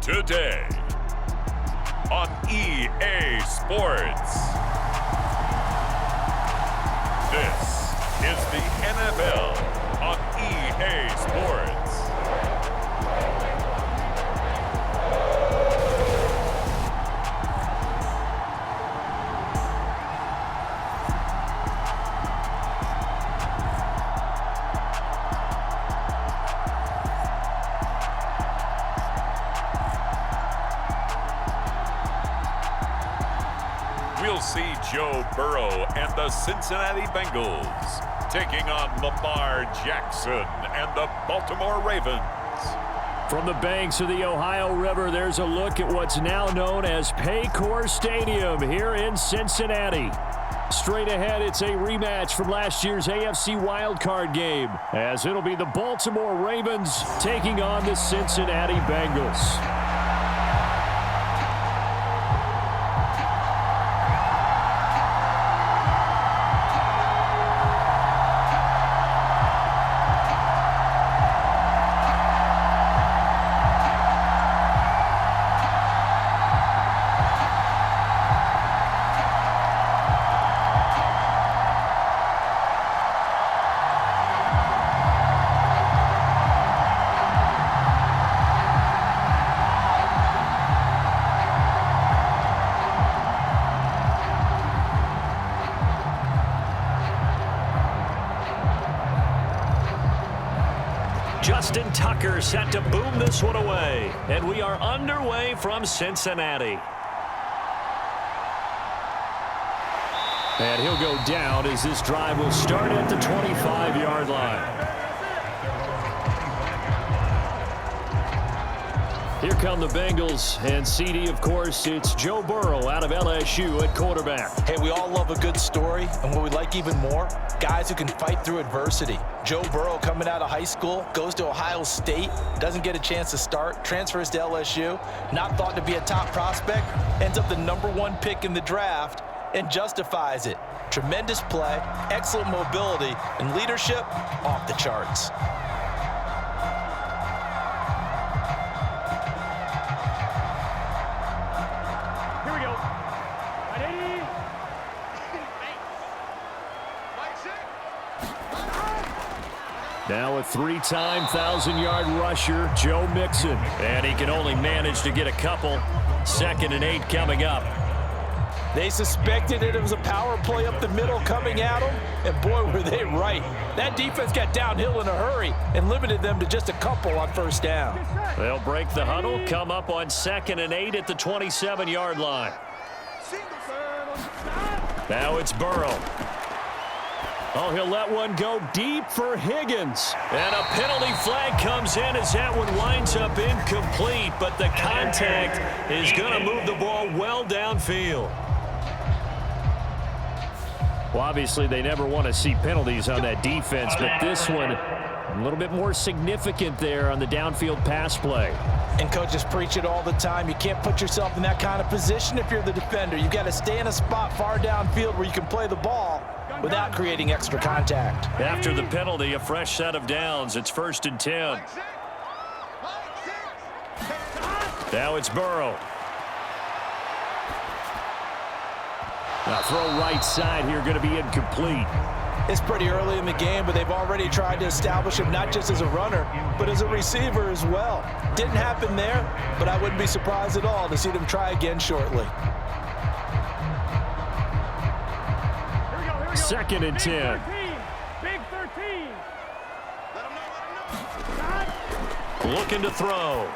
today on EA Sports. This is the NFL on EA Sports. We'll see Joe Burrow and the Cincinnati Bengals taking on Lamar Jackson and the Baltimore Ravens. From the banks of the Ohio River, there's a look at what's now known as Paycor Stadium here in Cincinnati. Straight ahead, it's a rematch from last year's AFC wildcard game, as it'll be the Baltimore Ravens taking on the Cincinnati Bengals. Justin Tucker set to boom this one away. And we are underway from Cincinnati. And he'll go down as this drive will start at the 25-yard line. Here come the Bengals, and CD, of course, it's Joe Burrow out of LSU at quarterback. Hey, we all love a good story, and what we like even more, guys who can fight through adversity. Joe Burrow coming out of high school, goes to Ohio State, doesn't get a chance to start, transfers to LSU, not thought to be a top prospect, ends up the #1 pick in the draft, and justifies it. Tremendous play, excellent mobility, and leadership off the charts. Now a three-time 1,000-yard rusher, Joe Mixon. And he can only manage to get a couple. 2nd and 8 coming up. They suspected it was a power play up the middle coming at them, and boy, were they right. That defense got downhill in a hurry and limited them to just a couple on first down. They'll break the huddle, come up on 2nd and 8 at the 27-yard line. Now it's Burrow. Oh, he'll let one go deep for Higgins. And a penalty flag comes in as that one winds up incomplete, but the contact is going to move the ball well downfield. Well, obviously, they never want to see penalties on that defense, but this one a little bit more significant there on the downfield pass play. And coaches preach it all the time. You can't put yourself in that kind of position if you're the defender. You've got to stay in a spot far downfield where you can play the ball without creating extra contact. After the penalty, a fresh set of downs. It's 1st and 10. Now it's Burrow. Now throw right side here, going to be incomplete. It's pretty early in the game, but they've already tried to establish him not just as a runner, but as a receiver as well. Didn't happen there, but I wouldn't be surprised at all to see them try again shortly. 2nd and 10. Big 13. Looking to throw.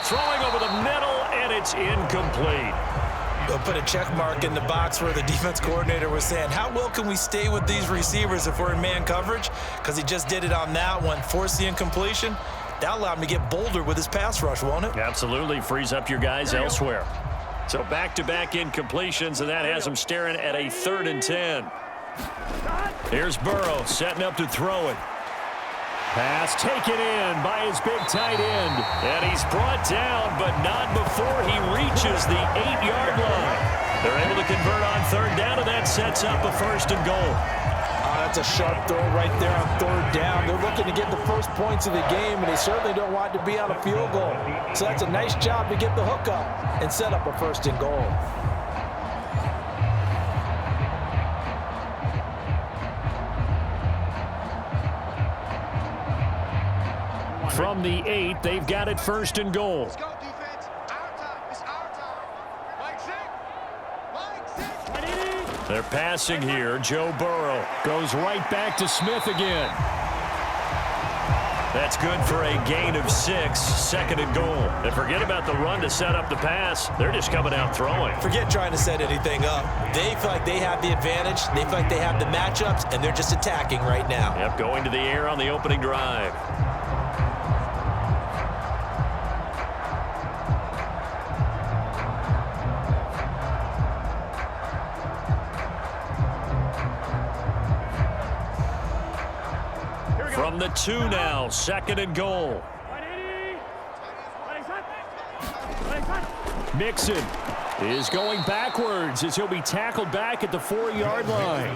Throwing over the middle, and it's incomplete. They'll put a check mark in the box where the defense coordinator was saying, how well can we stay with these receivers if we're in man coverage? Because he just did it on that one, forced the incompletion. That allowed him to get bolder with his pass rush, won't it? Absolutely, frees up your guys elsewhere. So back-to-back incompletions, and that has him staring at a 3rd and 10. Here's Burrow setting up to throw it. Pass taken in by his big tight end. And he's brought down, but not before he reaches the 8-yard line. They're able to convert on 3rd down, and that sets up a 1st and goal. That's a sharp throw right there on third down. They're looking to get the first points of the game, and they certainly don't want to be on a field goal. So that's a nice job to get the hook up and set up a first and goal. From the 8, they've got it first and goal. Let's go, defense. Our time. It's our time. Mike Six. They're passing here. Joe Burrow goes right back to Smith again. That's good for a gain of 6, second and goal. And forget about the run to set up the pass. They're just coming out throwing. Forget trying to set anything up. They feel like they have the advantage. They feel like they have the matchups, and they're just attacking right now. Yep, going to the air on the opening drive. From the 2 now, second and goal. Mixon is going backwards as he'll be tackled back at the 4-yard line.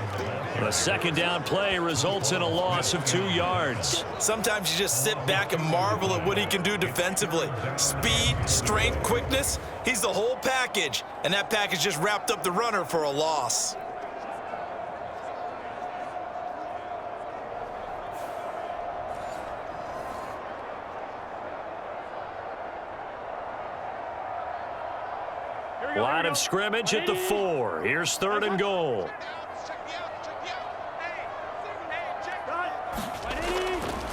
A second down play results in a loss of 2 yards. Sometimes you just sit back and marvel at what he can do defensively. Speed, strength, quickness, he's the whole package. And that package just wrapped up the runner for a loss. Line of scrimmage at the 4. Here's third and goal.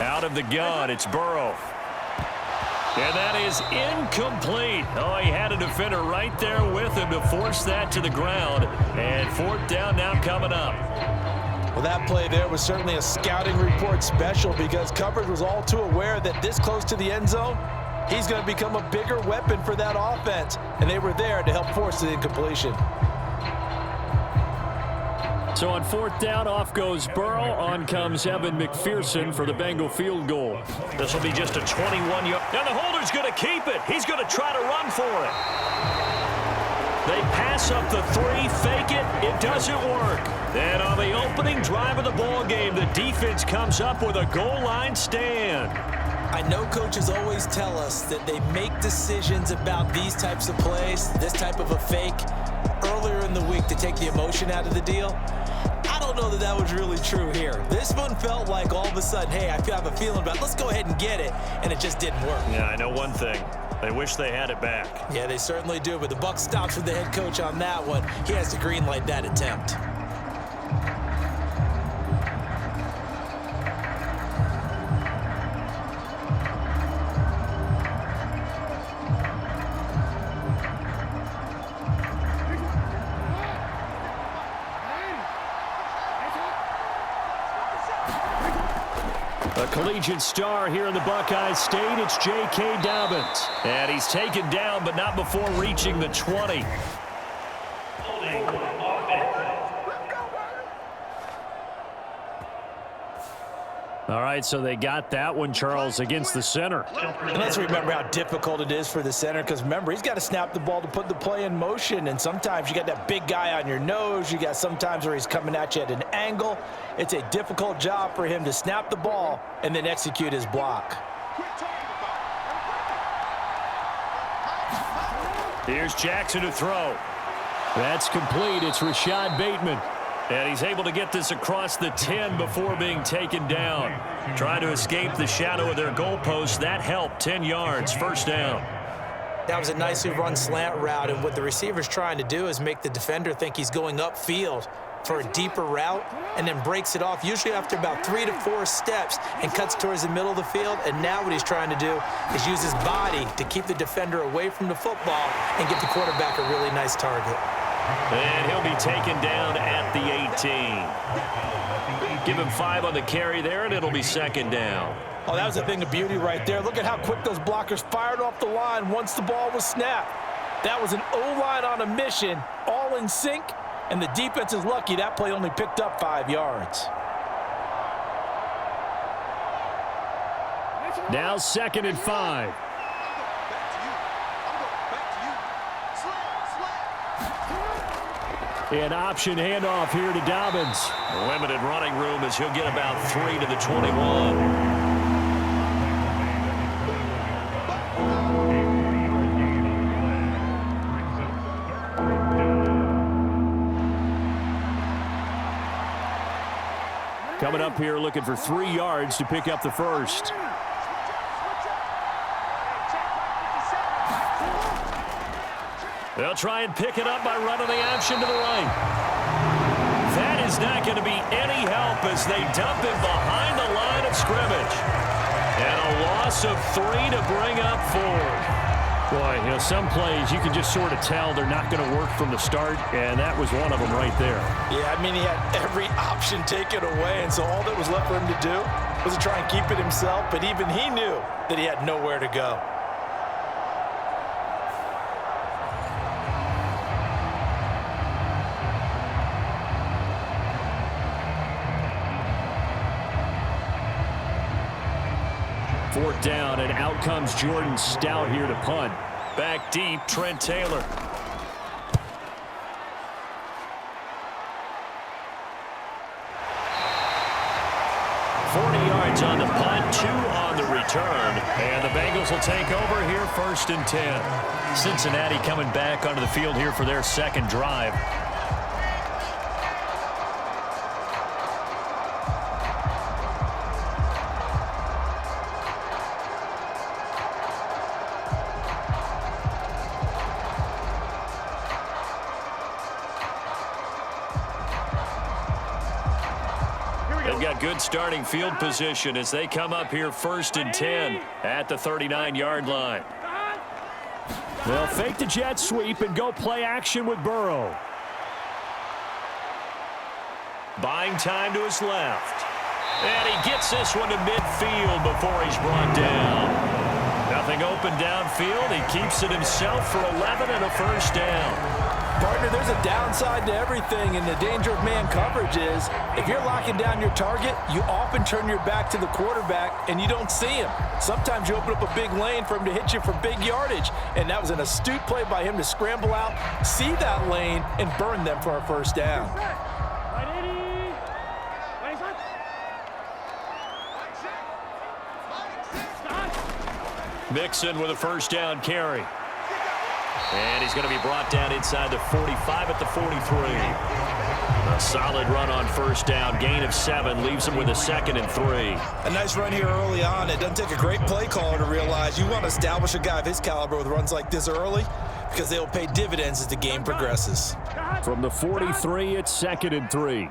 Out of the gun, it's Burrow. And that is incomplete. Oh, he had a defender right there with him to force that to the ground. And fourth down now coming up. Well, that play there was certainly a scouting report special because coverage was all too aware that this close to the end zone, he's going to become a bigger weapon for that offense. And they were there to help force the incompletion. So on fourth down, off goes Burrow. On comes Evan McPherson for the Bengal field goal. This will be just a 21-yard. Now the holder's going to keep it. He's going to try to run for it. They pass up the 3, fake it. It doesn't work. Then on the opening drive of the ball game, the defense comes up with a goal line stand. I know coaches always tell us that they make decisions about these types of plays, this type of a fake, earlier in the week to take the emotion out of the deal. I don't know that that was really true here. This one felt like all of a sudden, hey, I have a feeling about it. Let's go ahead and get it, and it just didn't work. Yeah, I know one thing. They wish they had it back. Yeah, they certainly do, but the buck stops with the head coach on that one. He has to green light that attempt. A collegiate star here in the Buckeye State, it's J.K. Dobbins. And he's taken down, but not before reaching the 20. All right, so they got that one, Charles, against the center. And let's remember how difficult it is for the center because, remember, he's got to snap the ball to put the play in motion. And sometimes you got that big guy on your nose. You got sometimes where he's coming at you at an angle. It's a difficult job for him to snap the ball and then execute his block. Here's Jackson to throw. That's complete. It's Rashod Bateman. And he's able to get this across the 10 before being taken down. Trying to escape the shadow of their goalpost. That helped. 10 yards. First down. That was a nicely run slant route, and what the receiver's trying to do is make the defender think he's going upfield for a deeper route and then breaks it off, usually after about 3 to 4 steps, and cuts towards the middle of the field. And now what he's trying to do is use his body to keep the defender away from the football and get the quarterback a really nice target. And he'll be taken down at the 18. Give him 5 on the carry there, and it'll be second down. Oh, that was a thing of beauty right there. Look at how quick those blockers fired off the line once the ball was snapped. That was an O-line on a mission, all in sync, and the defense is lucky that play only picked up 5 yards. Now second and 5. An option handoff here to Dobbins. Limited running room as he'll get about 3 to the 21. Coming up here looking for 3 yards to pick up the first. They'll try and pick it up by running the option to the right. That is not going to be any help as they dump him behind the line of scrimmage. And a loss of 3 to bring up 4. Boy, you know, some plays you can just sort of tell they're not going to work from the start, and that was one of them right there. Yeah, I mean, he had every option taken away, and so all that was left for him to do was to try and keep it himself, but even he knew that he had nowhere to go. Fourth down, and out comes Jordan Stout here to punt. Back deep, Trent Taylor. Yards on the punt, 2 on the return, and the Bengals will take over here 1st and 10. Cincinnati coming back onto the field here for their second drive. They've got good starting field position as they come up here 1st and 10 at the 39-yard line. They'll fake the jet sweep and go play action with Burrow. Buying time to his left. And he gets this one to midfield before he's brought down. Nothing open downfield. He keeps it himself for 11 and a first down. Partner, there's a downside to everything, and the danger of man coverage is if you're locking down your target, you often turn your back to the quarterback and you don't see him. Sometimes you open up a big lane for him to hit you for big yardage, and that was an astute play by him to scramble out, see that lane, and burn them for a first down. Mixon with a first down carry. And he's going to be brought down inside the 45 at the 43. A solid run on first down. Gain of 7 leaves him with a 2nd and 3. A nice run here early on. It doesn't take a great play caller to realize you want to establish a guy of his caliber with runs like this early because they'll pay dividends as the game progresses. From the 43, it's 2nd and 3.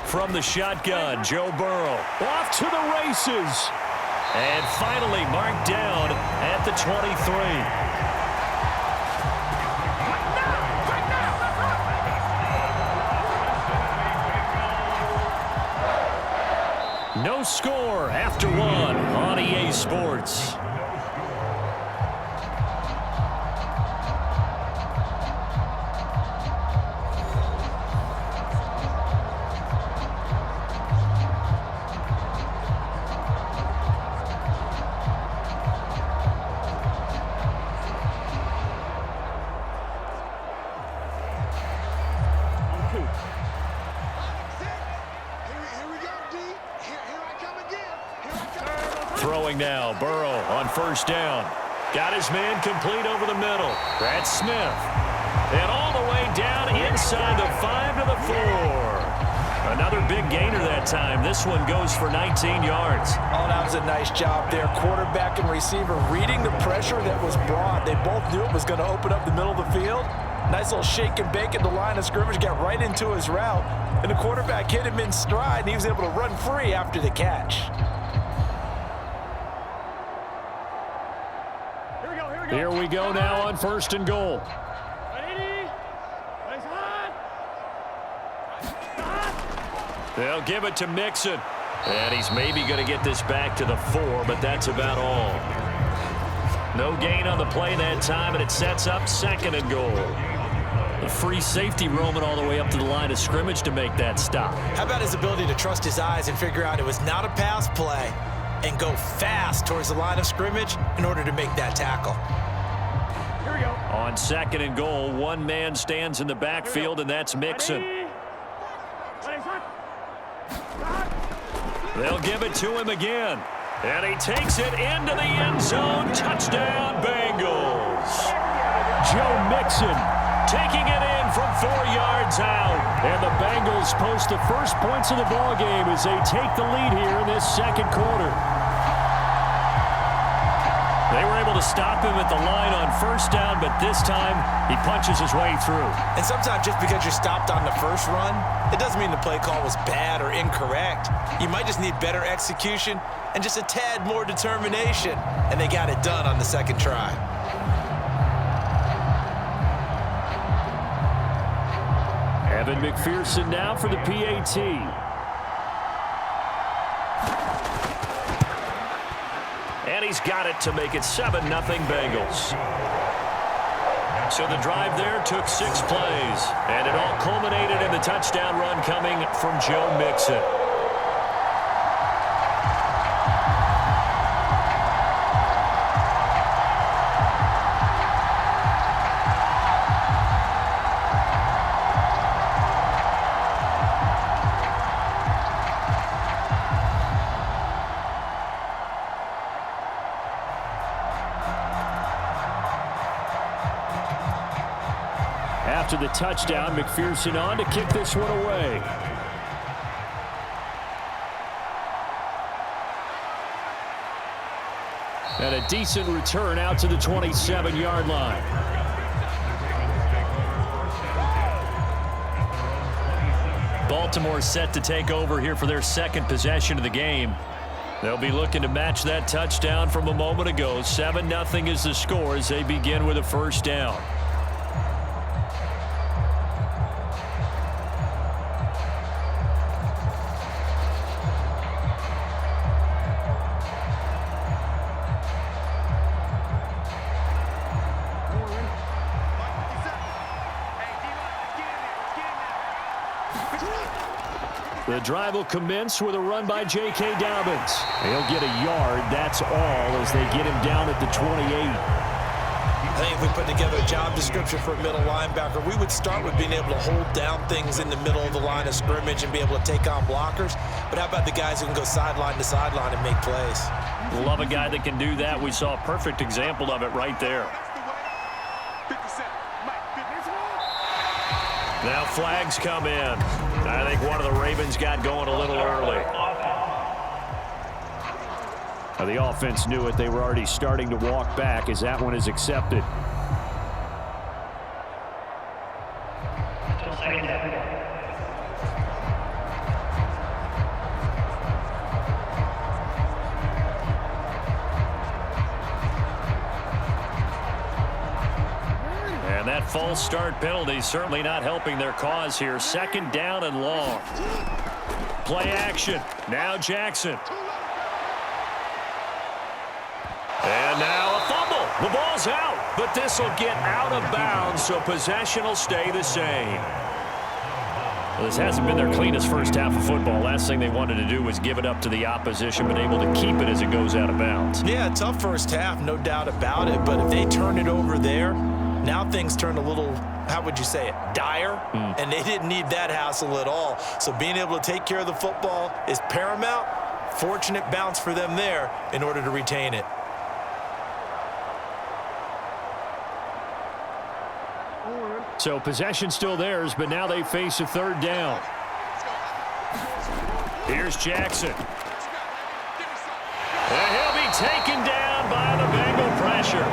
From the shotgun, Joe Burrow off to the races. And finally marked down at the 23. No score after 1 on EA Sports. Throwing now, Burrow on first down. Got his man complete over the middle. That's Smith. And all the way down inside the 5 to the 4. Another big gainer that time. This one goes for 19 yards. Oh, that was a nice job there. Quarterback and receiver reading the pressure that was brought. They both knew it was going to open up the middle of the field. Nice little shake and bake at the line of scrimmage. Got right into his route. And the quarterback hit him in stride, and he was able to run free after the catch. Here we go now on 1st and goal. They'll give it to Mixon. And he's maybe going to get this back to the 4, but that's about all. No gain on the play that time, and it sets up 2nd and goal. A free safety roaming all the way up to the line of scrimmage to make that stop. How about his ability to trust his eyes and figure out it was not a pass play and go fast towards the line of scrimmage in order to make that tackle? Here we go. On 2nd and goal, one man stands in the backfield, and that's Mixon. They'll give it to him again. And he takes it into the end zone. Touchdown, Bengals. Joe Mixon taking it in from 4 yards out. And the Bengals post the first points of the ballgame as they take the lead here in this second quarter. They were able to stop him at the line on first down, but this time he punches his way through. And sometimes just because you're stopped on the first run, it doesn't mean the play call was bad or incorrect. You might just need better execution and just a tad more determination. And they got it done on the second try. Evan McPherson now for the PAT. And he's got it to make it 7-0 Bengals. So the drive there took 6 plays, and it all culminated in the touchdown run coming from Joe Mixon. After the touchdown, McPherson on to kick this one away. And a decent return out to the 27-yard line. Baltimore set to take over here for their second possession of the game. They'll be looking to match that touchdown from a moment ago. 7-0 is the score as they begin with a first down. The drive will commence with a run by J.K. Dobbins. He'll get a yard, that's all, as they get him down at the 28. I think if we put together a job description for a middle linebacker, we would start with being able to hold down things in the middle of the line of scrimmage and be able to take on blockers. But how about the guys who can go sideline to sideline and make plays? Love a guy that can do that. We saw a perfect example of it right there. Now flags come in. I think one of the Ravens got going a little early. Now the offense knew it. They were already starting to walk back as that one is accepted. And that false start penalty certainly not helping their cause here. Second down and long. Play action. Now Jackson. And now a fumble. The ball's out, but this will get out of bounds, so possession will stay the same. Well, this hasn't been their cleanest first half of football. Last thing they wanted to do was give it up to the opposition, but able to keep it as it goes out of bounds. Yeah, tough first half, no doubt about it, but if they turn it over there, now things turn a little, how would you say it, dire, and they didn't need that hassle at all. So being able to take care of the football is paramount. Fortunate bounce for them there in order to retain it. So possession still theirs, but now they face a third down. Here's Jackson. And he'll be taken down by the Bengal pressure.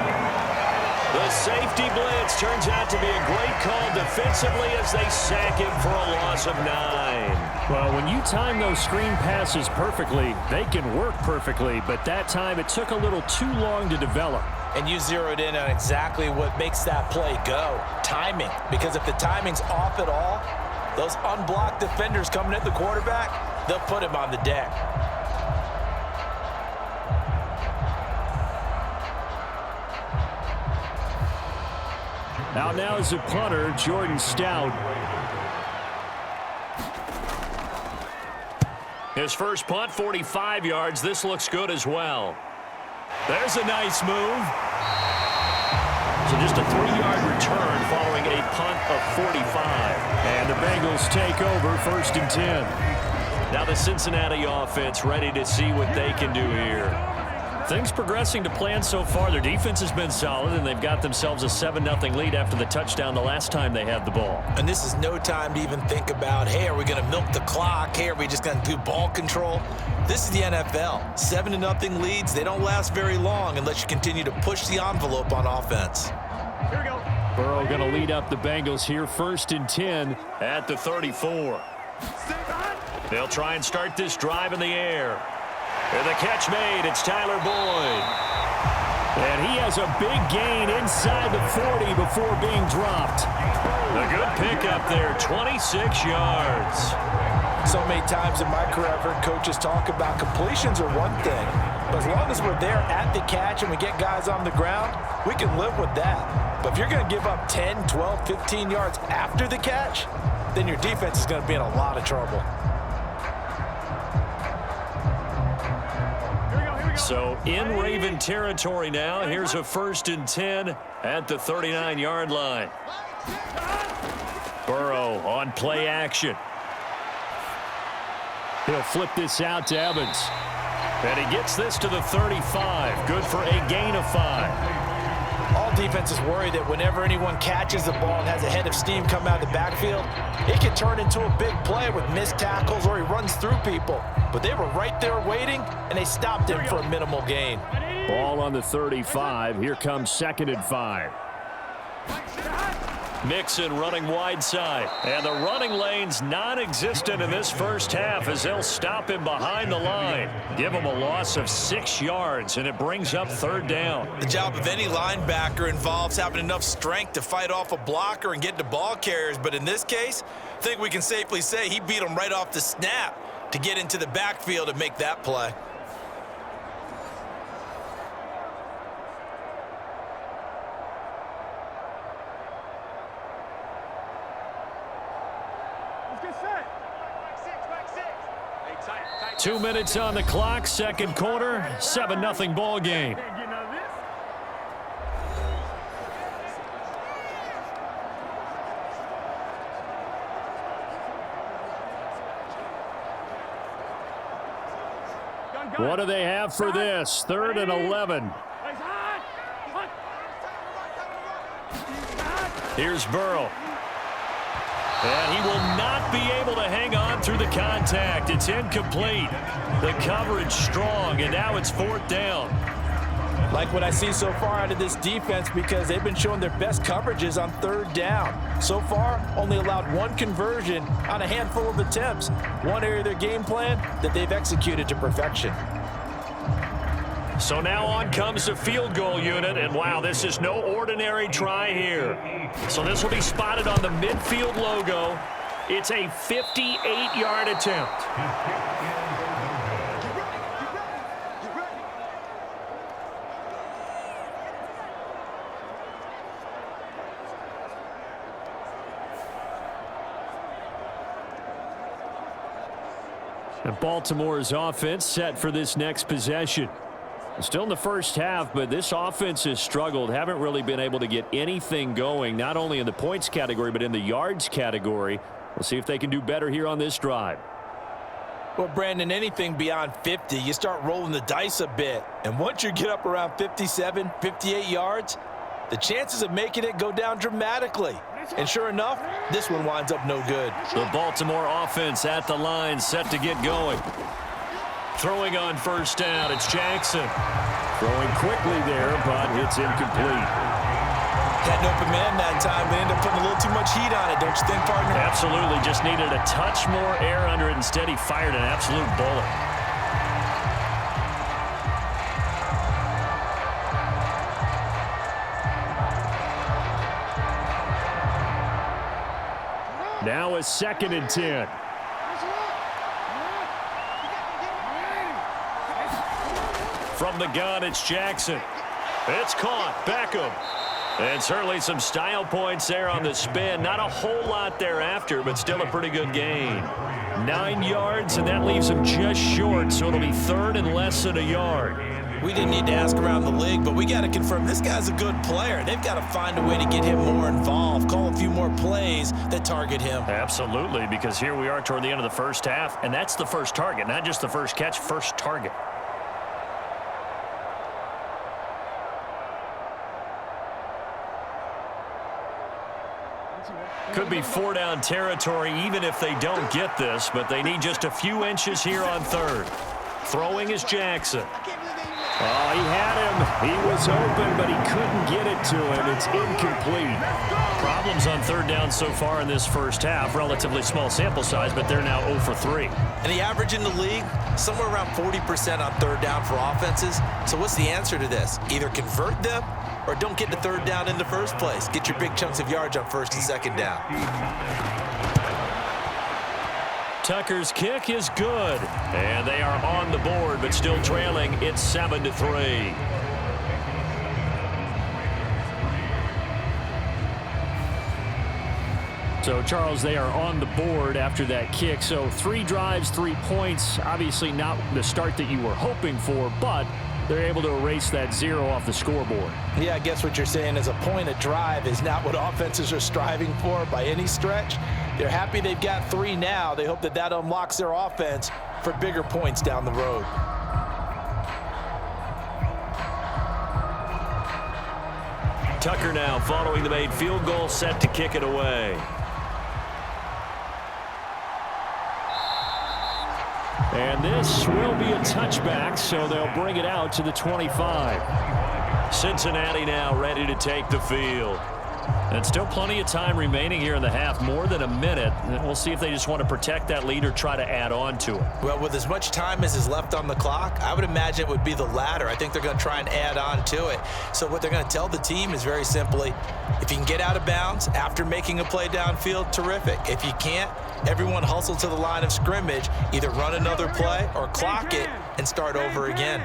The safety blitz turns out to be a great call defensively as they sack him for a loss of 9. Well, when you time those screen passes perfectly, they can work perfectly, but that time it took a little too long to develop. And you zeroed in on exactly what makes that play go. Timing. Because if the timing's off at all, those unblocked defenders coming at the quarterback, they'll put him on the deck. Out now is the punter, Jordan Stout. His first punt, 45 yards. This looks good as well. There's a nice move. So just a 3-yard return following a punt of 45. And the Bengals take over 1st and 10. Now the Cincinnati offense ready to see what they can do here. Things progressing to plan so far. Their defense has been solid, and they've got themselves a 7-0 lead after the touchdown the last time they had the ball. And this is no time to even think about, hey, are we going to milk the clock? Hey, are we just going to do ball control? This is the NFL. 7-0 leads, they don't last very long unless you continue to push the envelope on offense. Here we go. Burrow going to lead up the Bengals here, 1st and 10 at the 34. They'll try and start this drive in the air. And the catch made. It's Tyler Boyd. And he has a big gain inside the 40 before being dropped. A good pickup there, 26 yards. So many times in my career I've heard coaches talk about completions are one thing, but as long as we're there at the catch and we get guys on the ground, we can live with that. But if you're going to give up 10, 12, 15 yards after the catch, then your defense is going to be in a lot of trouble. So in Raven territory now. Here's a 1st and 10 at the 39-yard line. Burrow on play action. He'll flip this out to Evans. And he gets this to the 35. Good for a gain of 5. All defenses worry that whenever anyone catches the ball and has a head of steam come out of the backfield, it can turn into a big play with missed tackles or he runs through people. But they were right there waiting, and they stopped him for a minimal gain. Ball on the 35. Here comes 2nd and 5. Mixon running wide side. And the running lane's non-existent in this first half as they'll stop him behind the line. Give him a loss of 6 yards, and it brings up 3rd down. The job of any linebacker involves having enough strength to fight off a blocker and get to ball carriers. But in this case, I think we can safely say he beat him right off the snap to get into the backfield and make that play. Let's get set. Back six. Hey, tight. 2 minutes on the clock, 2nd quarter, 7-0 ball game. Can't get none of this. What do they have for this? 3rd and 11. It's hot. Here's Burrow. And he will not be able to hang on through the contact. It's incomplete. The coverage strong, and now it's 4th down. Like what I see so far out of this defense because they've been showing their best coverages on 3rd down. So far, only allowed 1 conversion on a handful of attempts. One area of their game plan that they've executed to perfection. So now on comes the field goal unit, and wow, this is no ordinary try here. So this will be spotted on the midfield logo. It's a 58-yard attempt. And Baltimore's offense set for this next possession. Still in the first half, but this offense has struggled. Haven't really been able to get anything going, not only in the points category, but in the yards category. We'll see if they can do better here on this drive. Well, Brandon, anything beyond 50, you start rolling the dice a bit. And once you get up around 57, 58 yards, the chances of making it go down dramatically. And sure enough, this one winds up no good. The Baltimore offense at the line, set to get going. Throwing on 1st down, it's Jackson. Throwing quickly there, but it's incomplete. Had an open man that time, but ended up putting a little too much heat on it, don't you think, partner? Absolutely, just needed a touch more air under it. Instead, he fired an absolute bullet. Now a 2nd and 10. From the gun, it's Jackson. It's caught. Beckham. And certainly some style points there on the spin. Not a whole lot thereafter, but still a pretty good gain. 9 yards, and that leaves him just short, so it'll be 3rd and less than a yard. We didn't need to ask around the league, but we got to confirm this guy's a good player. They've got to find a way to get him more involved, call a few more plays that target him. Absolutely, because here we are toward the end of the first half, and that's the first target, not just the first catch, first target. Could be 4-down territory even if they don't get this, but they need just a few inches here on third. Throwing is Jackson. Oh, he had him. He was open, but he couldn't get it to him. It's incomplete. Problems on third down so far in this first half. Relatively small sample size, but they're now 0 for 3. And the average in the league, somewhere around 40% on third down for offenses. So what's the answer to this? Either convert them or don't get to third down in the first place. Get your big chunks of yards on first and second down. Tucker's kick is good. And they are on the board, but still trailing. It's 7-3. So, Charles, they are on the board after that kick. So 3 drives, 3 points. Obviously not the start that you were hoping for, but they're able to erase that 0 off the scoreboard. Yeah, I guess what you're saying is a point a drive is not what offenses are striving for by any stretch. They're happy they've got 3 now. They hope that that unlocks their offense for bigger points down the road. Tucker now following the made field goal, set to kick it away. And this will be a touchback, so they'll bring it out to the 25. Cincinnati now ready to take the field. And still plenty of time remaining here in the half, more than a minute. And we'll see if they just want to protect that lead or try to add on to it. Well, with as much time as is left on the clock, I would imagine it would be the latter. I think they're going to try and add on to it. So what they're going to tell the team is very simply, if you can get out of bounds after making a play downfield, terrific. If you can't, everyone hustle to the line of scrimmage, either run another play or clock it and start over again.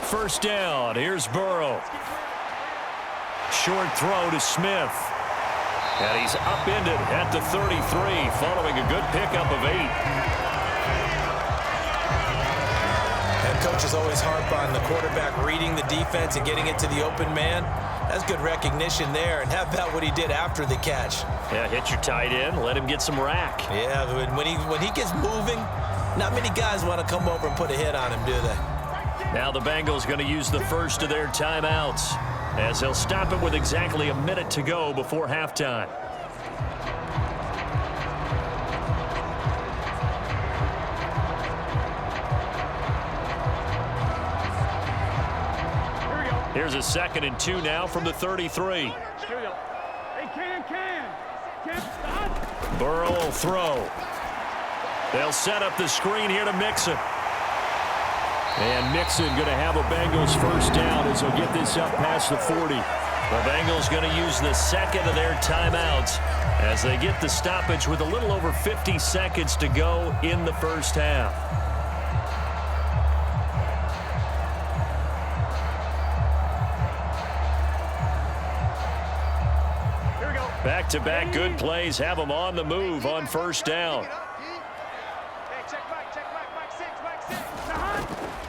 First down, here's Burrow. Short throw to Smith. And he's upended at the 33, following a good pickup of 8. And coaches always harp on the quarterback reading the defense and getting it to the open man. That's good recognition there. And how about what he did after the catch? Yeah, hit your tight end, let him get some rack. Yeah, when he gets moving, not many guys want to come over and put a hit on him, do they? Now the Bengals going to use the first of their timeouts, as they'll stop it with exactly a minute to go before halftime. Here's a 2nd and 2 now from the 33. Here we go. Hey, Can stop. Burrow will throw. They'll set up the screen here to Mixon. And Mixon going to have a Bengals first down as he'll get this up past the 40. The Bengals going to use the 2nd of their timeouts as they get the stoppage with a little over 50 seconds to go in the first half. Here we go. Back-to-back good plays have them on the move on first down.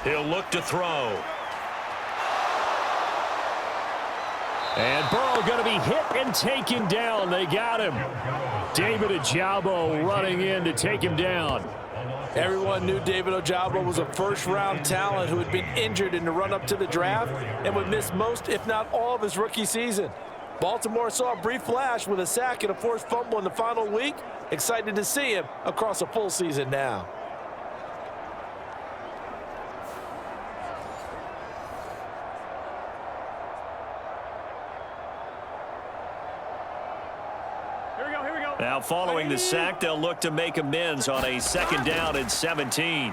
He'll look to throw. And Burrow going to be hit and taken down. They got him. David Ojabo running in to take him down. Everyone knew David Ojabo was a first-round talent who had been injured in the run-up to the draft and would miss most, if not all, of his rookie season. Baltimore saw a brief flash with a sack and a forced fumble in the final week. Excited to see him across a full season now. Now following the sack, they'll look to make amends on a 2nd down and 17.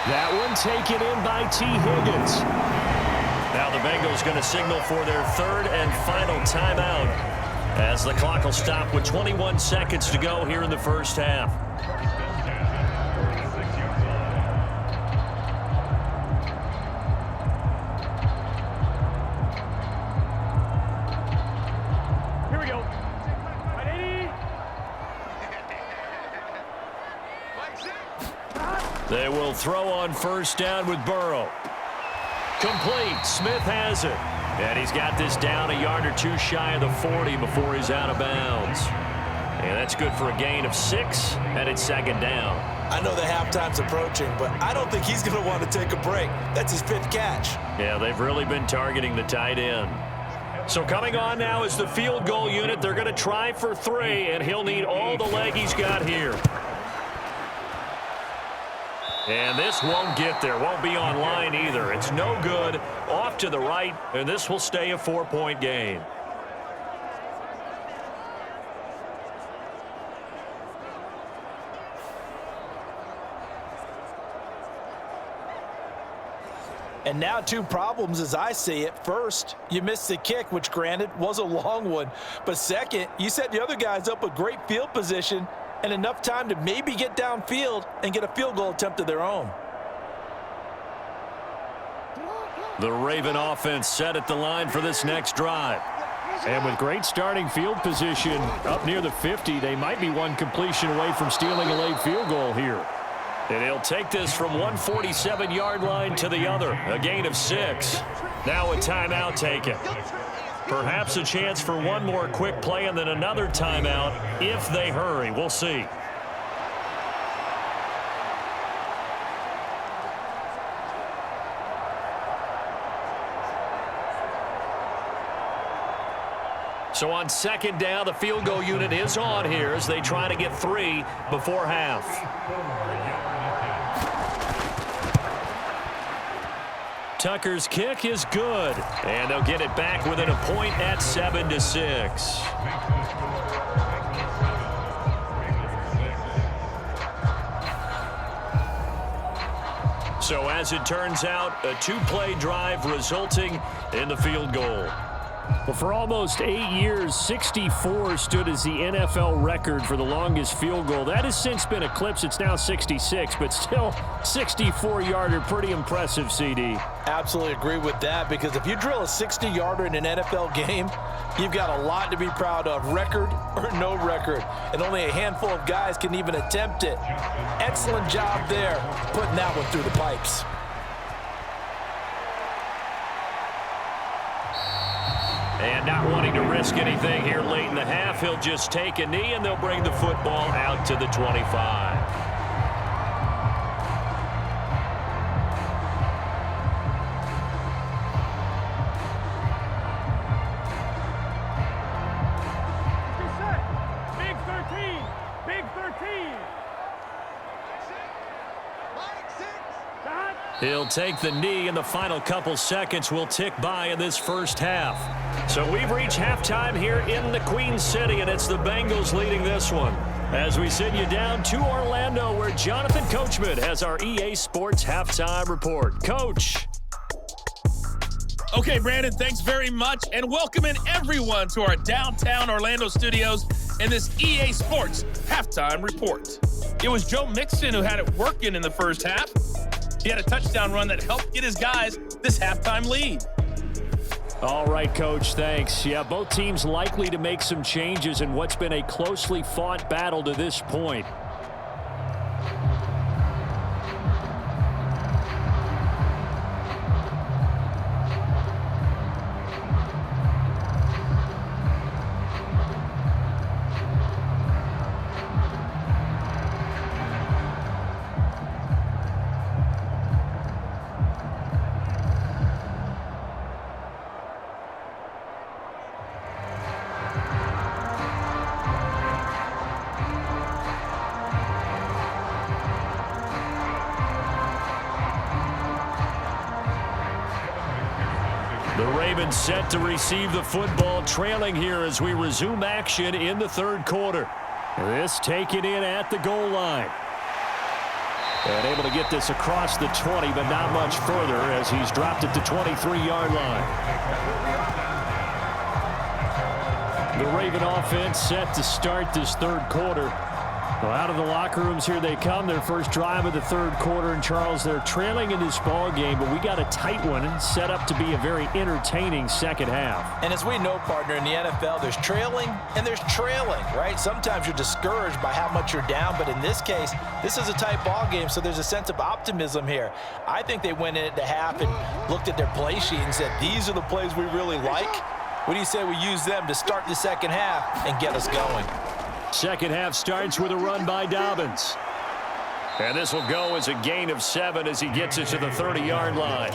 That one taken in by T. Higgins. Now the Bengals going to signal for their 3rd and final timeout as the clock will stop with 21 seconds to go here in the first half. They will throw on first down with Burrow. Complete. Smith has it. And he's got this down a yard or two shy of the 40 before he's out of bounds. And that's good for a gain of 6, and it's second down. I know the halftime's approaching, but I don't think he's going to want to take a break. That's his 5th catch. Yeah, they've really been targeting the tight end. So coming on now is the field goal unit. They're going to try for 3, and he'll need all the leg he's got here. And this won't get there. Won't be on line either. It's no good. Off to the right, and this will stay a 4-point game. And now 2 problems as I see it. First, you missed the kick, which granted was a long one. But second, you set the other guys up with great field position and enough time to maybe get downfield and get a field goal attempt of their own. The Raven offense set at the line for this next drive. And with great starting field position up near the 50, they might be one completion away from stealing a late field goal here. And he'll take this from 147-yard line to the other, a gain of 6. Now a timeout taken. Perhaps a chance for one more quick play and then another timeout if they hurry. We'll see. So on second down, the field goal unit is on here as they try to get 3 before half. Tucker's kick is good, and they'll get it back within a point at 7-6. So as it turns out, a 2-play drive resulting in the field goal. Well, for almost 8 years, 64 stood as the NFL record for the longest field goal. That has since been eclipsed. It's now 66, but still 64-yarder. Pretty impressive, CD. Absolutely agree with that, because if you drill a 60-yarder in an NFL game, you've got a lot to be proud of, record or no record. And only a handful of guys can even attempt it. Excellent job there, putting that one through the pipes. And not wanting to risk anything here late in the half, he'll just take a knee, and they'll bring the football out to the 25. Big 13. Big 13. He'll take the knee, and the final couple seconds will tick by in this first half. So we've reached halftime here in the Queen City, and it's the Bengals leading this one. As we send you down to Orlando, where Jonathan Coachman has our EA Sports Halftime Report. Coach. Okay, Brandon, thanks very much, and welcome in everyone to our downtown Orlando studios in this EA Sports Halftime Report. It was Joe Mixon who had it working in the first half. He had a touchdown run that helped get his guys this halftime lead. All right, Coach, thanks. Yeah, both teams likely to make some changes in what's been a closely fought battle to this point. The Ravens set to receive the football, trailing here as we resume action in the third quarter. This taken in at the goal line. And able to get this across the 20, but not much further as he's dropped at the 23-yard line. The Raven offense set to start this third quarter. Well, out of the locker rooms here they come. Their first drive of the third quarter. And, Charles, they're trailing in this ball game, but we got a tight one and set up to be a very entertaining second half. And as we know, partner, in the NFL, there's trailing and there's trailing, right? Sometimes you're discouraged by how much you're down, but in this case, this is a tight ball game, so there's a sense of optimism here. I think they went in at the half and looked at their play sheet and said, these are the plays we really like. What do you say we use them to start the second half and get us going? Second half starts with a run by Dobbins. And this will go as a gain of 7 as he gets it to the 30-yard line.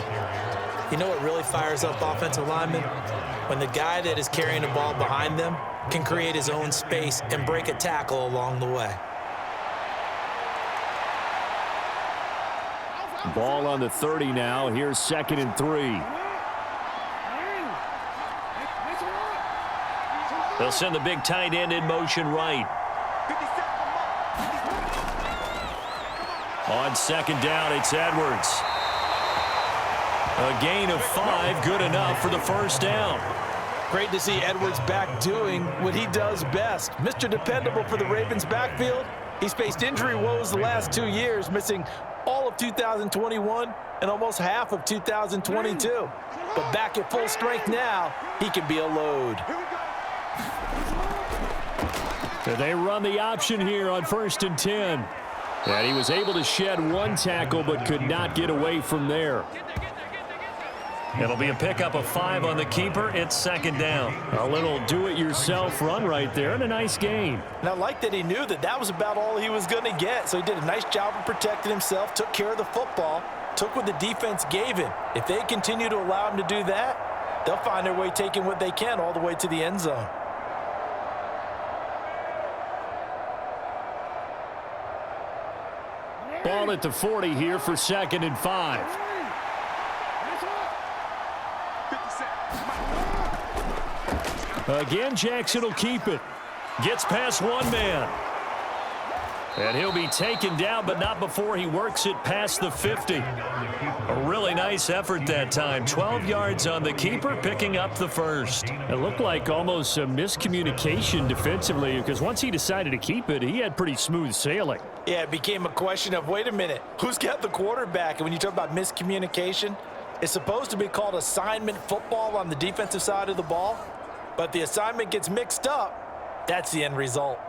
You know what really fires up offensive linemen? When the guy that is carrying the ball behind them can create his own space and break a tackle along the way. Ball on the 30 now. Here's 2nd and 3. They'll send the big tight end in motion right. On 2nd down, it's Edwards. A gain of 5, good enough for the first down. Great to see Edwards back doing what he does best. Mr. Dependable for the Ravens backfield. He's faced injury woes the last 2 years, missing all of 2021 and almost half of 2022. But back at full strength now, he can be a load. They run the option here on 1st and 10. And he was able to shed one tackle but could not get away from there. It'll be a pickup of 5 on the keeper. It's 2nd down. A little do-it-yourself run right there and a nice gain. And I like that he knew that that was about all he was going to get. So he did a nice job of protecting himself, took care of the football, took what the defense gave him. If they continue to allow him to do that, they'll find their way taking what they can all the way to the end zone. Ball at the 40 here for 2nd and 5. Again, Jackson will keep it. Gets past one man. And he'll be taken down, but not before he works it past the 50. A really nice effort that time. 12 yards on the keeper, picking up the first. It looked like almost a miscommunication defensively because once he decided to keep it, he had pretty smooth sailing. Yeah, it became a question of, wait a minute, who's got the quarterback? And when you talk about miscommunication, it's supposed to be called assignment football on the defensive side of the ball. But the assignment gets mixed up, that's the end result.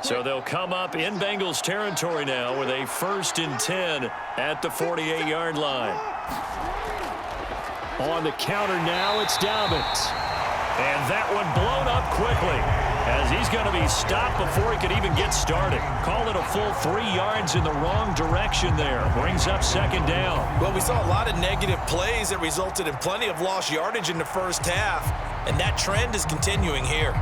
So they'll come up in Bengals territory now with a 1st and 10 at the 48-yard line. On the counter now, it's Dobbins. And that one blown up quickly as he's going to be stopped before he could even get started. Call it a full 3 yards in the wrong direction there. Brings up 2nd down. Well, we saw a lot of negative plays that resulted in plenty of lost yardage in the first half, and that trend is continuing here.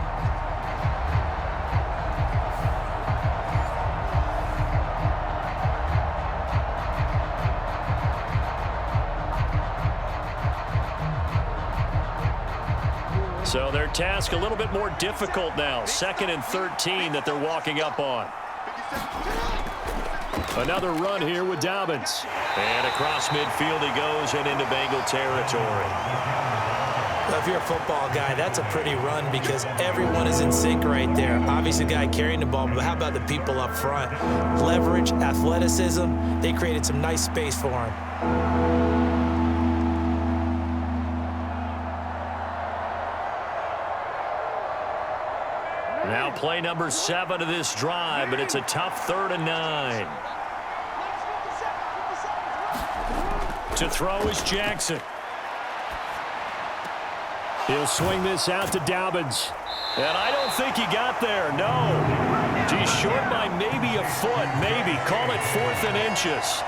So their task a little bit more difficult now. 2nd and 13 that they're walking up on. Another run here with Dobbins. And across midfield he goes and into Bengal territory. Well, if you're a football guy, that's a pretty run because everyone is in sync right there. Obviously, the guy carrying the ball, but how about the people up front? Leverage, athleticism, they created some nice space for him. Now play number 7 of this drive, but it's a tough 3rd and 9. To throw is Jackson. He'll swing this out to Dobbins. And I don't think he got there, no. He's short by maybe a foot, maybe. Call it 4th and inches.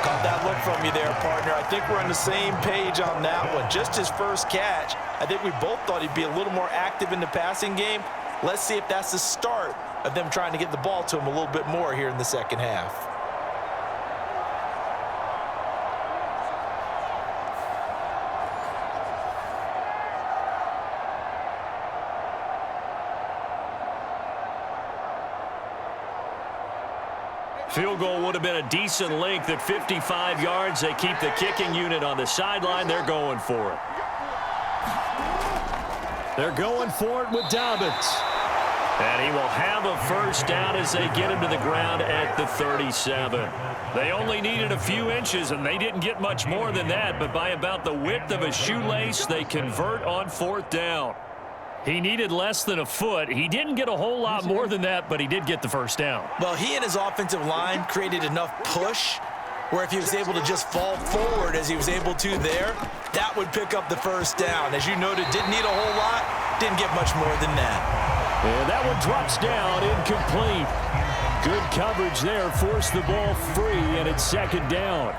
Caught that look from you there, partner. I think we're on the same page on that one. Just his first catch. I think we both thought he'd be a little more active in the passing game. Let's see if that's the start of them trying to get the ball to him a little bit more here in the second half. Field goal would have been a decent length at 55 yards. They keep the kicking unit on the sideline. They're going for it. They're going for it with Dobbins. And he will have a first down as they get him to the ground at the 37. They only needed a few inches, and they didn't get much more than that, but by about the width of a shoelace, they convert on fourth down. He needed less than a foot. He didn't get a whole lot more than that, but he did get the first down. Well, he and his offensive line created enough push where if he was able to just fall forward as he was able to there, that would pick up the first down. As you noted, didn't need a whole lot, didn't get much more than that. And that one drops down, incomplete. Good coverage there, forced the ball free, and it's second down.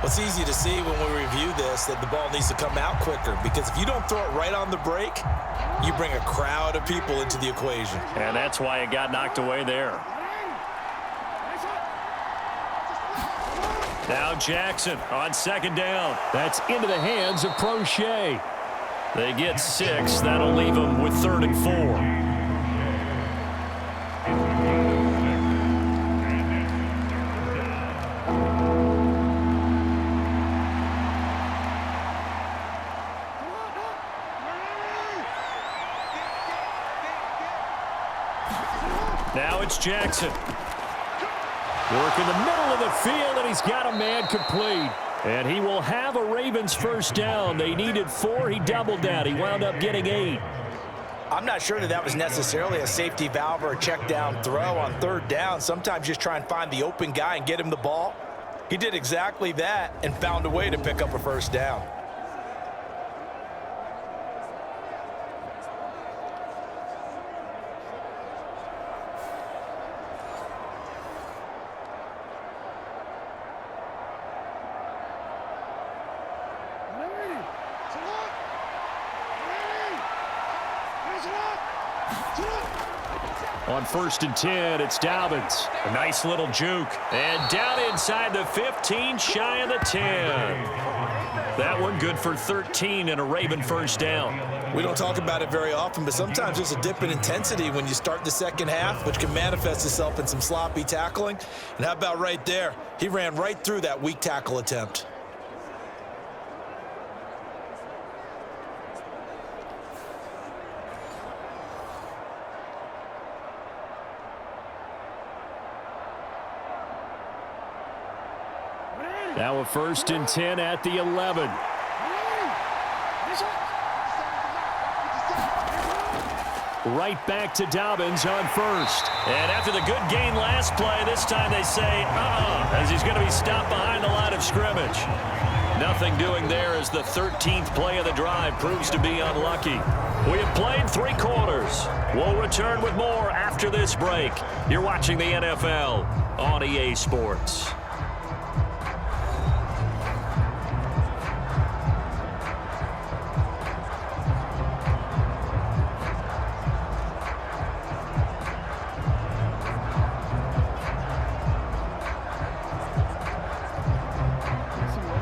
It's easy to see when we review this that the ball needs to come out quicker, because if you don't throw it right on the break, you bring a crowd of people into the equation. And that's why it got knocked away there. Now Jackson on second down. That's into the hands of Prochet. They get 6. That'll leave them with 3rd and 4. Now it's Jackson. Work in the middle of the field, and he's got a man complete. And he will have a Ravens first down. They needed 4. He doubled that. He wound up getting 8. I'm not sure that was necessarily a safety valve or a check down throw on 3rd down. Sometimes just try and find the open guy and get him the ball. He did exactly that and found a way to pick up a first down. On 1st and 10, it's Dobbins. A nice little juke. And down inside the 15, shy of the 10. That one good for 13 and a Raven first down. We don't talk about it very often, but sometimes there's a dip in intensity when you start the second half, which can manifest itself in some sloppy tackling. And how about right there? He ran right through that weak tackle attempt. Now a 1st and 10 at the 11. Right back to Dobbins on 1st. And after the good gain last play, this time they say, as he's going to be stopped behind the line of scrimmage. Nothing doing there as the 13th play of the drive proves to be unlucky. We have played 3 quarters. We'll return with more after this break. You're watching the NFL on EA Sports.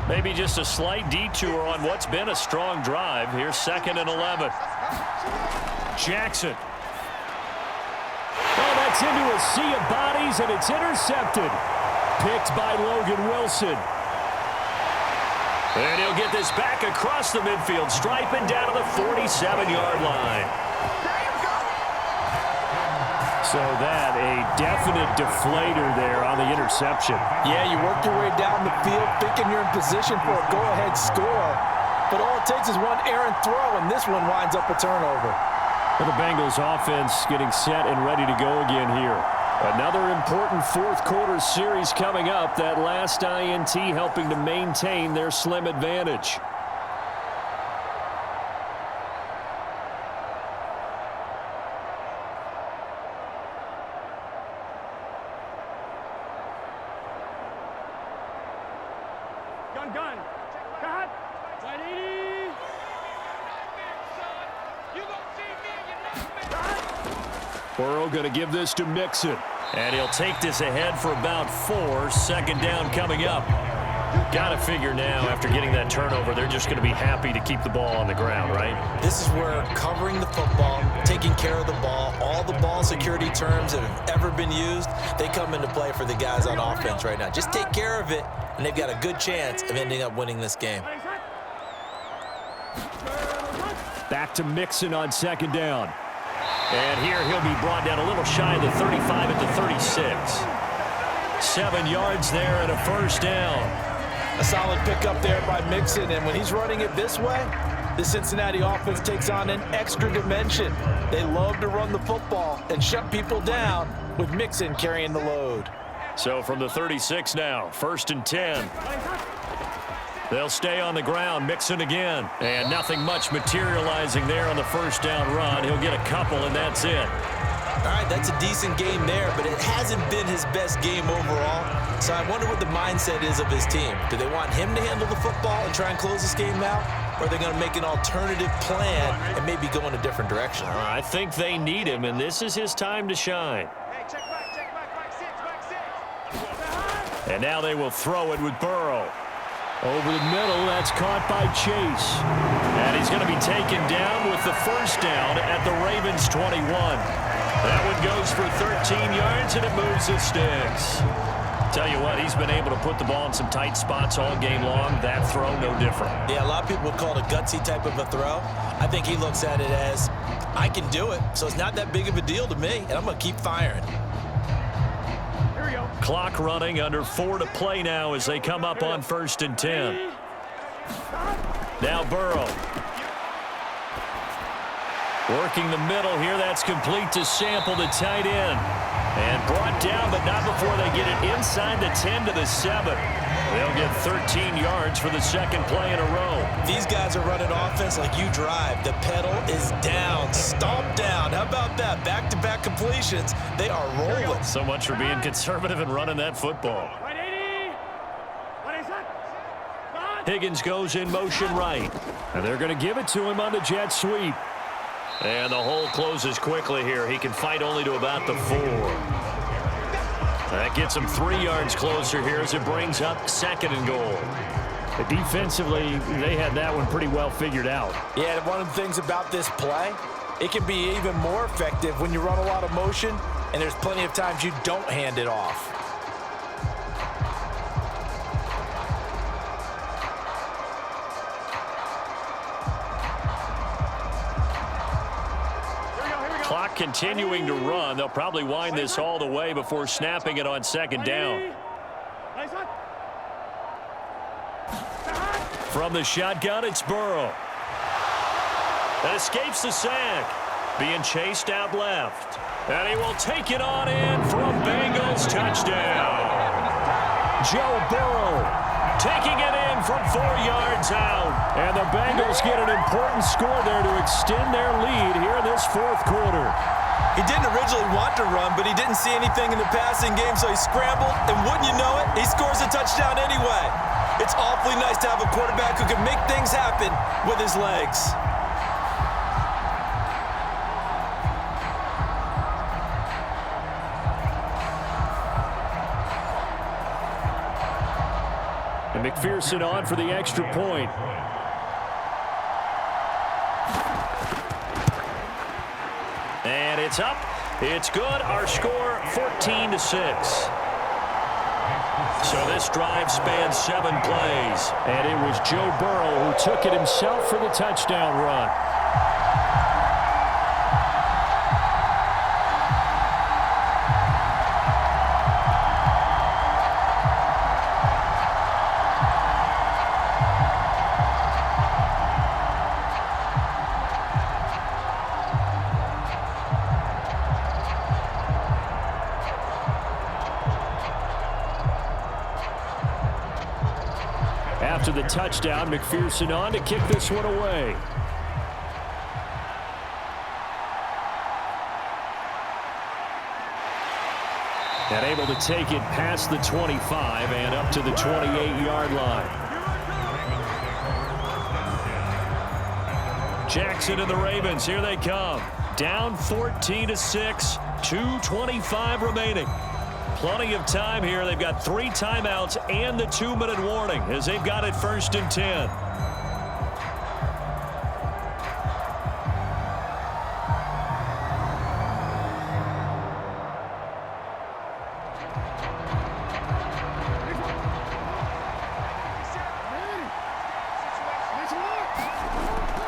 Maybe just a slight detour on what's been a strong drive. Here's 2nd and 11. Jackson. Oh, that's into a sea of bodies, and it's intercepted. Picked by Logan Wilson. And he'll get this back across the midfield stripe and down to the 47-yard line. So that, a definite deflator there on the interception. Yeah, you work your way down the field thinking you're in position for a go-ahead score, but all it takes is one errant throw, and this one winds up a turnover. Well, the Bengals offense getting set and ready to go again here. Another important 4th quarter series coming up. That last INT helping to maintain their slim advantage. Gun. Cut. Ready. Burrow going to give this to Mixon. And he'll take this ahead for about 4. 2nd down coming up. Got to figure now, after getting that turnover, they're just going to be happy to keep the ball on the ground, right? This is where covering the football, taking care of the ball, all the ball security terms that have ever been used, they come into play for the guys on offense right now. Just take care of it, and they've got a good chance of ending up winning this game. Back to Mixon on 2nd down. And here he'll be brought down a little shy of the 35 at the 36. 7 yards there and a first down. A solid pickup there by Mixon, and when he's running it this way, the Cincinnati offense takes on an extra dimension. They love to run the football and shut people down with Mixon carrying the load. So from the 36 now, 1st and 10. They'll stay on the ground, Mixon again. And nothing much materializing there on the first down run. He'll get a couple, and that's it. All right, that's a decent game there, but it hasn't been his best game overall. So I wonder what the mindset is of his team. Do they want him to handle the football and try and close this game out? Or are they going to make an alternative plan and maybe go in a different direction? I think they need him, and this is his time to shine. Hey, check back six. And now they will throw it with Burrow. Over the middle, that's caught by Chase. And he's going to be taken down with the first down at the Ravens' 21. That one goes for 13 yards, and it moves the sticks. Tell you what, he's been able to put the ball in some tight spots all game long. That throw, no different. Yeah, a lot of people would call it a gutsy type of a throw. I think he looks at it as, I can do it, so it's not that big of a deal to me, and I'm going to keep firing. Here we go. Clock running, under 4 to play now as they come up on 1st and 10. Now Burrow. Working the middle here. That's complete to Sample, the tight end. And brought down, but not before they get it inside the 10 to the 7. They'll get 13 yards for the second play in a row. These guys are running offense like you drive. The pedal is down, stomped down. How about that? Back-to-back completions. They are rolling. So much for being conservative and running that football. 180. What is that? Higgins goes in motion right. And they're going to give it to him on the jet sweep. And the hole closes quickly here. He can fight only to about the 4. That gets him 3 yards closer here as it brings up 2nd and goal. Defensively, they had that one pretty well figured out. Yeah, and one of the things about this play, it can be even more effective when you run a lot of motion, and there's plenty of times you don't hand it off. Clock continuing to run. They'll probably wind this all the way before snapping it on 2nd down. From the shotgun, it's Burrow. That escapes the sack. Being chased out left. And he will take it on in for a Bengals touchdown. Joe Burrow taking it in from 4 yards out. And the Bengals get an important score there to extend their lead here in this 4th quarter. He didn't originally want to run, but he didn't see anything in the passing game, so he scrambled, and wouldn't you know it, he scores a touchdown anyway. It's awfully nice to have a quarterback who can make things happen with his legs. And McPherson on for the extra point. And it's up. It's good. Our score, 14-6. So this drive spans 7 plays. And it was Joe Burrow who took it himself for the touchdown run. After the touchdown, McPherson on to kick this one away. And able to take it past the 25 and up to the 28-yard line. Jackson and the Ravens, here they come. Down 14-6, 2:25 remaining. Plenty of time here. They've got 3 timeouts and the 2-minute warning as they've got it 1st and 10.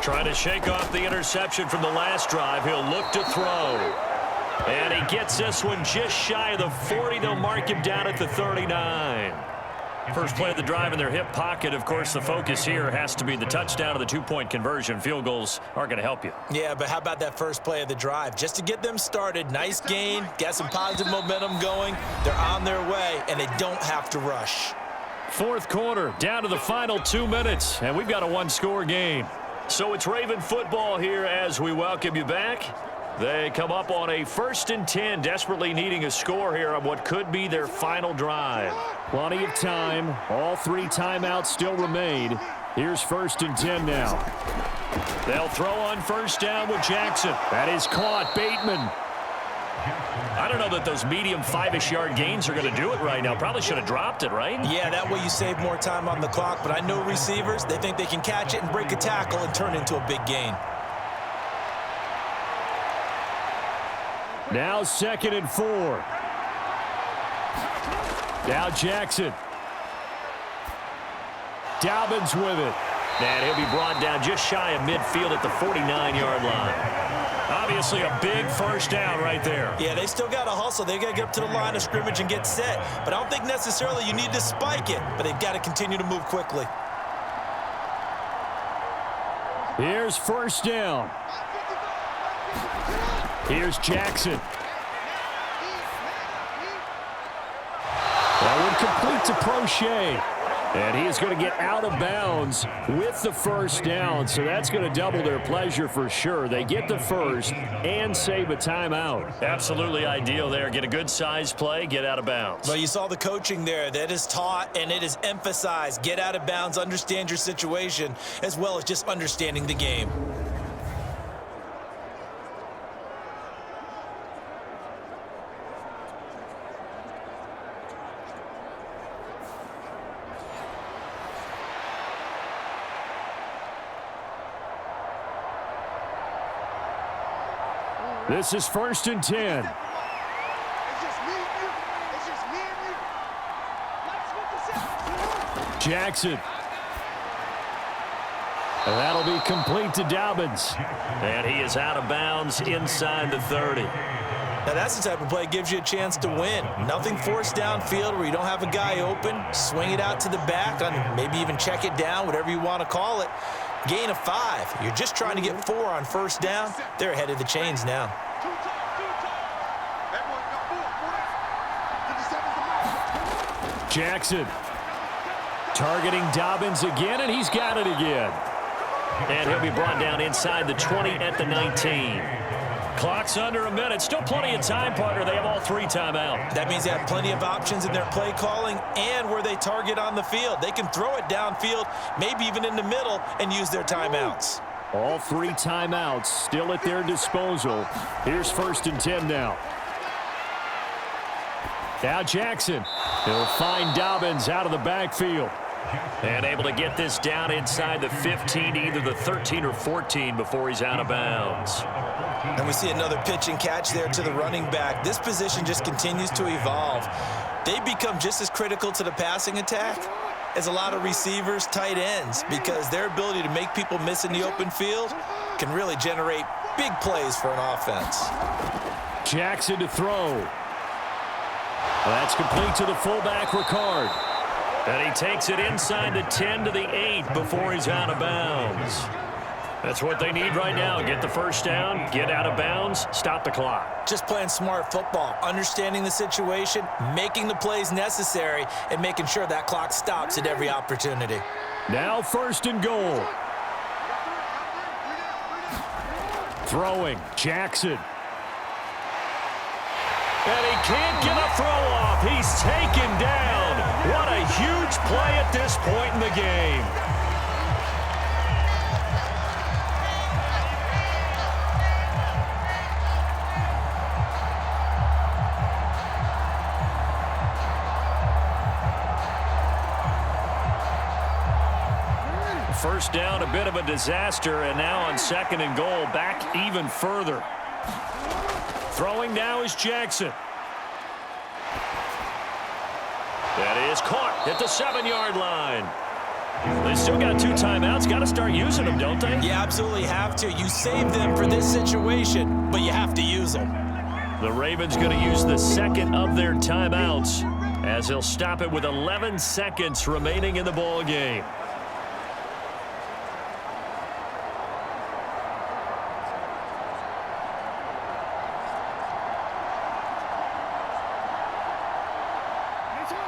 Trying to shake off the interception from the last drive. He'll look to throw. And he gets this one just shy of the 40. They'll mark him down at the 39. First play of the drive in their hip pocket. Of course, the focus here has to be the touchdown of the two-point conversion. Field goals aren't going to help you. Yeah, but how about that first play of the drive? Just to get them started, nice gain, got some positive momentum going. They're on their way, and they don't have to rush. Fourth quarter, down to the final 2 minutes, and we've got a one-score game. So it's Raven football here as we welcome you back. They come up on a 1st and 10, desperately needing a score here on what could be their final drive. Plenty of time. All 3 timeouts still remain. Here's 1st and 10 now. They'll throw on first down with Jackson. That is caught. Bateman. I don't know that those medium 5-ish yard gains are going to do it right now. Probably should have dropped it, right? Yeah, that way you save more time on the clock. But I know receivers, they think they can catch it and break a tackle and turn it into a big gain. Now 2nd and 4. Now Jackson. Dobbins with it. And he'll be brought down just shy of midfield at the 49-yard line. Obviously a big first down right there. Yeah, they still got to hustle. They got to get up to the line of scrimmage and get set. But I don't think necessarily you need to spike it. But they've got to continue to move quickly. Here's first down. Here's Jackson. That one complete to Prochet. And he is going to get out of bounds with the first down. So that's going to double their pleasure for sure. They get the first and save a timeout. Absolutely ideal there. Get a good size play, get out of bounds. Well, you saw the coaching there. That is taught and it is emphasized. Get out of bounds, understand your situation, as well as just understanding the game. This is 1st and 10. It's just me and you. It's just me and you. Let's switch this out. Jackson. And that'll be complete to Dobbins. And he is out of bounds inside the 30. Now that's the type of play that gives you a chance to win. Nothing forced downfield where you don't have a guy open. Swing it out to the back, and maybe even check it down, whatever you want to call it. Gain of 5. You're just trying to get 4 on first down. They're ahead of the chains now. Jackson targeting Dobbins again, and he's got it again. And he'll be brought down inside the 20 at the 19. Clock's under a minute. Still plenty of time, partner. They have all 3 timeouts. That means they have plenty of options in their play calling and where they target on the field. They can throw it downfield, maybe even in the middle, and use their timeouts. All 3 timeouts still at their disposal. Here's 1st and 10 now. Now Jackson. He'll find Dobbins out of the backfield. And able to get this down inside the 15, either the 13 or 14 before he's out of bounds. And we see another pitch and catch there to the running back. This position just continues to evolve. They become just as critical to the passing attack as a lot of receivers, tight ends, because their ability to make people miss in the open field can really generate big plays for an offense. Jackson to throw. That's complete to the fullback, Rashod. And he takes it inside the 10 to the 8 before he's out of bounds. That's what they need right now. Get the first down, get out of bounds, stop the clock. Just playing smart football, understanding the situation, making the plays necessary, and making sure that clock stops at every opportunity. Now 1st and goal. Throwing, Jackson. And he can't get a throw off. He's taken down. What a huge play at this point in the game. First down, a bit of a disaster, and now on 2nd and goal, back even further. Throwing now is Jackson. That is caught at the 7-yard line. They still got 2 timeouts. Got to start using them, don't they? You absolutely have to. You save them for this situation, but you have to use them. The Ravens going to use the second of their timeouts as they'll stop it with 11 seconds remaining in the ball game.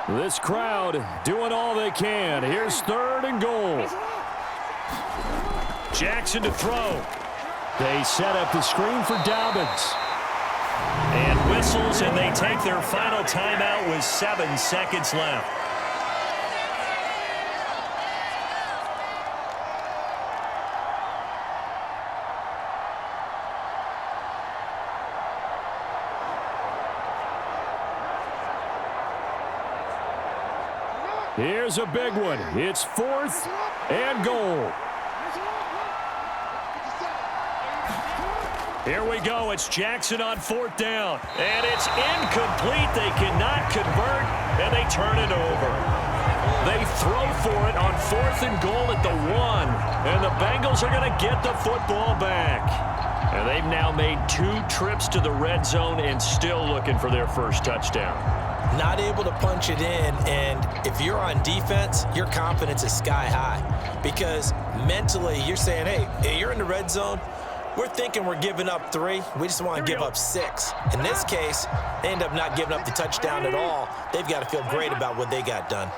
This crowd doing all they can. Here's 3rd and goal. Jackson to throw. They set up the screen for Dobbins. And whistles, and they take their final timeout with 7 seconds left. Here's a big one. It's 4th and goal. Here we go. It's Jackson on 4th down. And it's incomplete. They cannot convert, and they turn it over. They throw for it on 4th and goal at the 1. And the Bengals are going to get the football back. And they've now made 2 trips to the red zone and still looking for their first touchdown. Not able to punch it in, and if you're on defense, your confidence is sky high. Because mentally, you're saying, hey, you're in the red zone. We're thinking we're giving up 3. We just want to give up 6. In this case, they end up not giving up the touchdown at all. They've got to feel great about what they got done.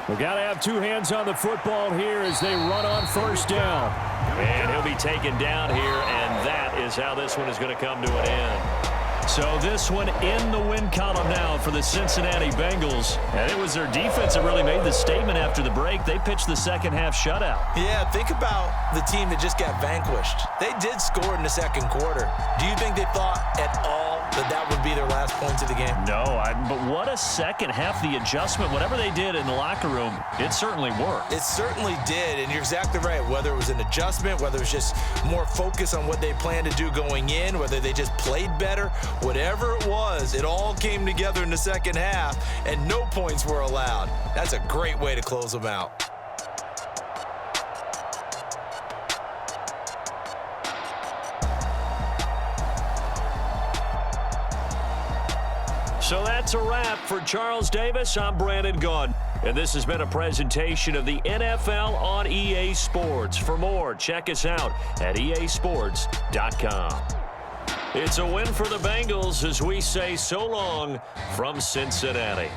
We've got to have 2 hands on the football here as they run on 1st down. And he'll be taken down here, and that is how this one is going to come to an end. So this one in the win column now for the Cincinnati Bengals. And it was their defense that really made the statement after the break. They pitched the second-half shutout. Yeah, think about the team that just got vanquished. They did score in the 2nd quarter. Do you think they thought at all that would be their last points of the game? No, but what a second half. The adjustment, whatever they did in the locker room, it certainly worked. It certainly did, and you're exactly right. Whether it was an adjustment, whether it was just more focus on what they planned to do going in, whether they just played better, whatever it was, it all came together in the 2nd half, and no points were allowed. That's a great way to close them out. So that's a wrap for Charles Davis. I'm Brandon Gaudin. And this has been a presentation of the NFL on EA Sports. For more, check us out at easports.com. It's a win for the Bengals as we say so long from Cincinnati.